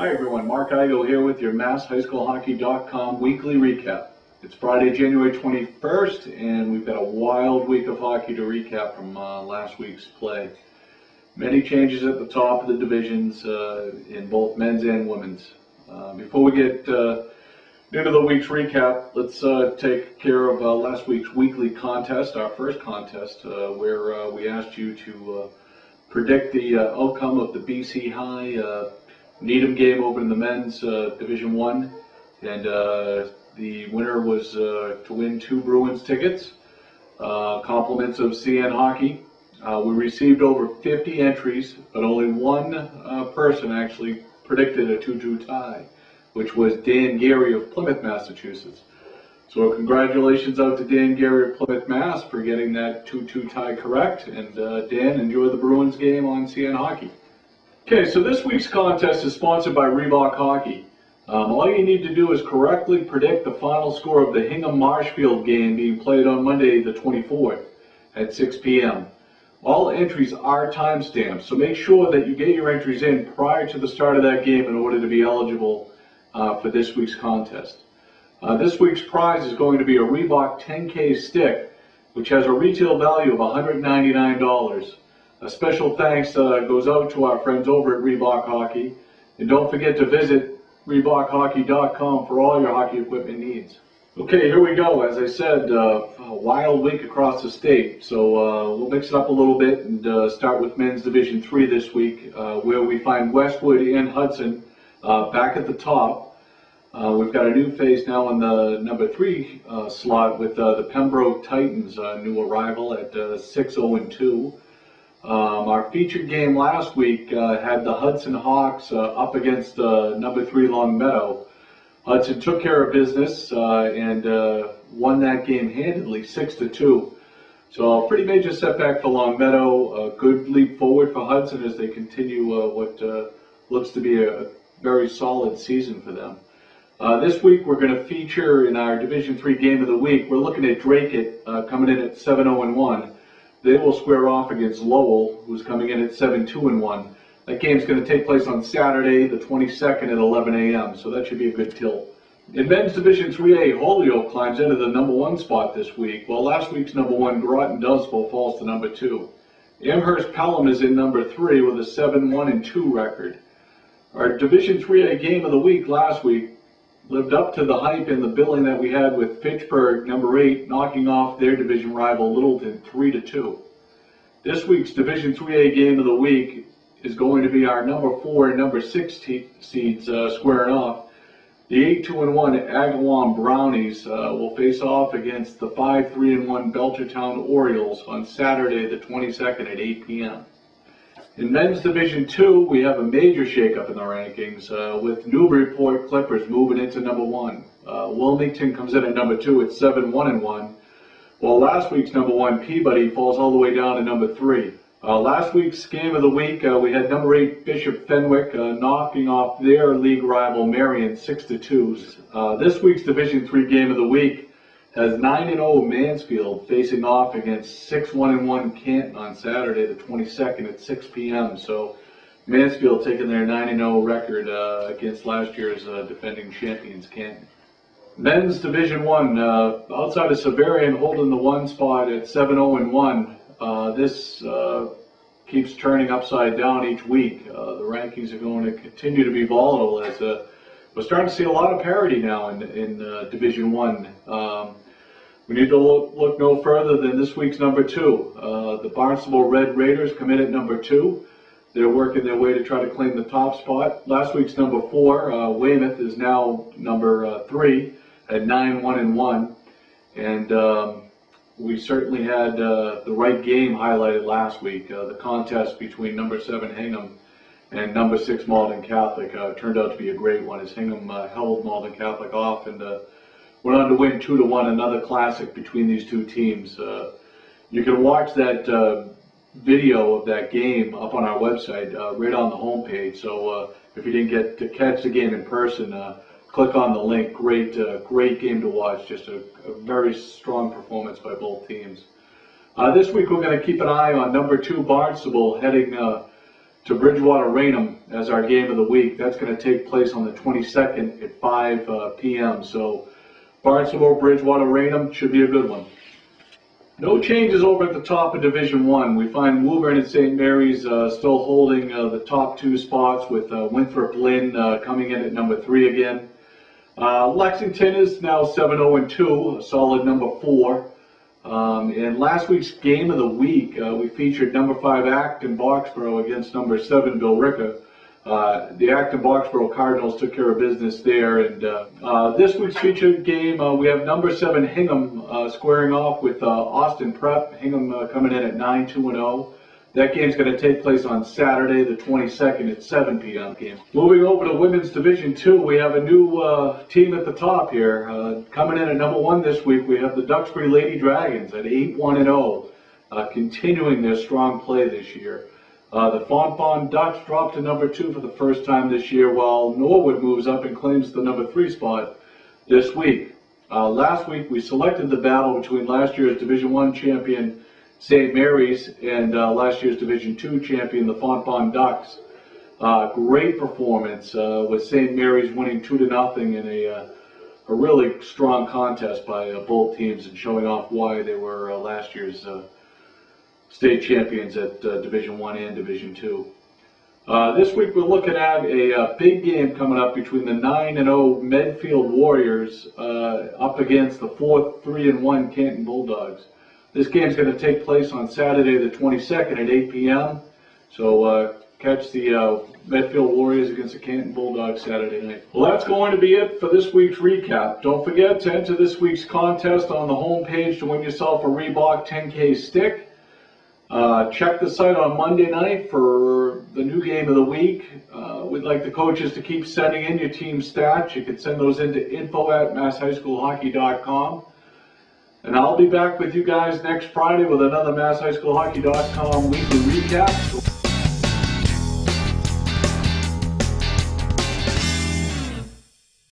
Hi everyone, Mark Igo here with your MassHShockey.com weekly recap. It's Friday, January 21st, and we've got a wild week of hockey to recap from last week's play. Many changes at the top of the divisions in both men's and women's. Before we get into the week's recap, let's take care of last week's weekly contest, our first contest, where we asked you to predict the outcome of the BC High Needham game over in the men's Division 1, and the winner was to win 2 Bruins tickets, compliments of CN Hockey. We received over 50 entries, but only one person actually predicted a 2-2 tie, which was Dan Gary of Plymouth, Massachusetts. So congratulations out to Dan Gary of Plymouth, Mass for getting that 2-2 tie correct, and Dan, enjoy the Bruins game on CN Hockey. Okay, so this week's contest is sponsored by Reebok Hockey. All you need to do is correctly predict the final score of the Hingham-Marshfield game being played on Monday the 24th at 6 p.m. All entries are timestamped, so make sure that you get your entries in prior to the start of that game in order to be eligible for this week's contest. This week's prize is going to be a Reebok 10K stick, which has a retail value of $199. A special thanks goes out to our friends over at Reebok Hockey. And don't forget to visit ReebokHockey.com for all your hockey equipment needs. Okay, here we go. As I said, a wild week across the state. So we'll mix it up a little bit and start with men's Division 3 this week, where we find Westwood and Hudson back at the top. We've got a new face now in the number 3 slot with the Pembroke Titans, new arrival at 6-0-2. Our featured game last week had the Hudson Hawks up against number 3 Longmeadow. Hudson took care of business and won that game handedly, 6-2. So a pretty major setback for Longmeadow. A good leap forward for Hudson as they continue what looks to be a very solid season for them. This week we're going to feature in our Division 3 game of the week. We're looking at Dracut coming in at 7-0-1. They will square off against Lowell, who's coming in at 7-2-1. That game's going to take place on Saturday, the 22nd at 11 a.m., so that should be a good tilt. In men's Division 3A, Holyoke climbs into the number 1 spot this week, while last week's number 1, Groton Dunsville, falls to number 2. Amherst Pelham is in number 3 with a 7-1-2 record. Our Division 3A game of the week last week lived up to the hype and the billing that we had with Fitchburg, number 8, knocking off their division rival Littleton 3-2. This week's Division 3A game of the week is going to be our number 4 and number 6 seeds squaring off. The 8-2-1 Agawam Brownies will face off against the 5-3-1 Belchertown Orioles on Saturday the 22nd at 8 p.m. In men's Division 2, we have a major shakeup in the rankings with Newburyport Clippers moving into number 1. Wilmington comes in at number 2 at 7-1-1, while last week's number 1, Peabody, falls all the way down to number 3. Last week's game of the week, we had number 8 Bishop Fenwick knocking off their league rival Marion 6-2. This week's Division 3 game of the week has 9-0 Mansfield facing off against 6-1-1 Canton on Saturday the 22nd at 6 p.m. So Mansfield taking their 9-0 record against last year's defending champions Canton. Men's Division 1, outside of Severian holding the 1 spot at 7-0-1. This keeps turning upside down each week. The rankings are going to continue to be volatile as we're starting to see a lot of parity now in Division 1. We need to look no further than this week's number 2. The Barnstable Red Raiders come in at number 2. They're working their way to try to claim the top spot. Last week's number 4, Weymouth, is now number 3 at 9-1-1. And we certainly had the right game highlighted last week. The contest between number 7 Hingham and number 6 Malden Catholic turned out to be a great one as Hingham held Malden Catholic off and went on to win 2-1, another classic between these two teams. You can watch that video of that game up on our website, right on the homepage. So if you didn't get to catch the game in person, click on the link. Great game to watch. Just a very strong performance by both teams. This week we're going to keep an eye on number 2 Barnstable heading to Bridgewater Raynham as our game of the week. That's going to take place on the 22nd at 5 p.m. So Barnstable, Bridgewater Raynham should be a good one. No changes over at the top of Division One. We find Woburn and St. Mary's still holding the top 2 spots, with Winthrop Lynn coming in at number 3 again. Lexington is now 7-0-2, a solid number 4. In last week's game of the week, we featured number 5 Acton Boxborough against number 7 Billerica. The Acton Boxborough Cardinals took care of business there, and this week's featured game, we have number 7 Hingham squaring off with Austin Prep. Hingham coming in at 9-2-0. That game's going to take place on Saturday, the 22nd at 7 p.m. game. Moving over to Women's Division 2, we have a new team at the top here. Coming in at number 1 this week, we have the Duxbury Lady Dragons at 8-1-0, continuing their strong play this year. The Fonfon Ducks dropped to number 2 for the first time this year, while Norwood moves up and claims the number 3 spot this week. Last week, we selected the battle between last year's Division 1 champion St. Mary's and last year's Division 2 champion, the Fonfon Ducks. Great performance with St. Mary's winning 2-0 in a really strong contest by both teams, and showing off why they were last year's state champions at Division 1 and Division 2. This week we're looking at a big game coming up between the 9-0 Medfield Warriors up against the 4-3-1 Canton Bulldogs. This game is going to take place on Saturday the 22nd at 8 p.m. So catch the Medfield Warriors against the Canton Bulldogs Saturday night. Well, that's going to be it for this week's recap. Don't forget to enter this week's contest on the home page to win yourself a Reebok 10K stick. Check the site on Monday night for the new game of the week. We'd like the coaches to keep sending in your team stats. You can send those into info@masshighschoolhockey.com. And I'll be back with you guys next Friday with another MassHighschoolHockey.com weekly recap.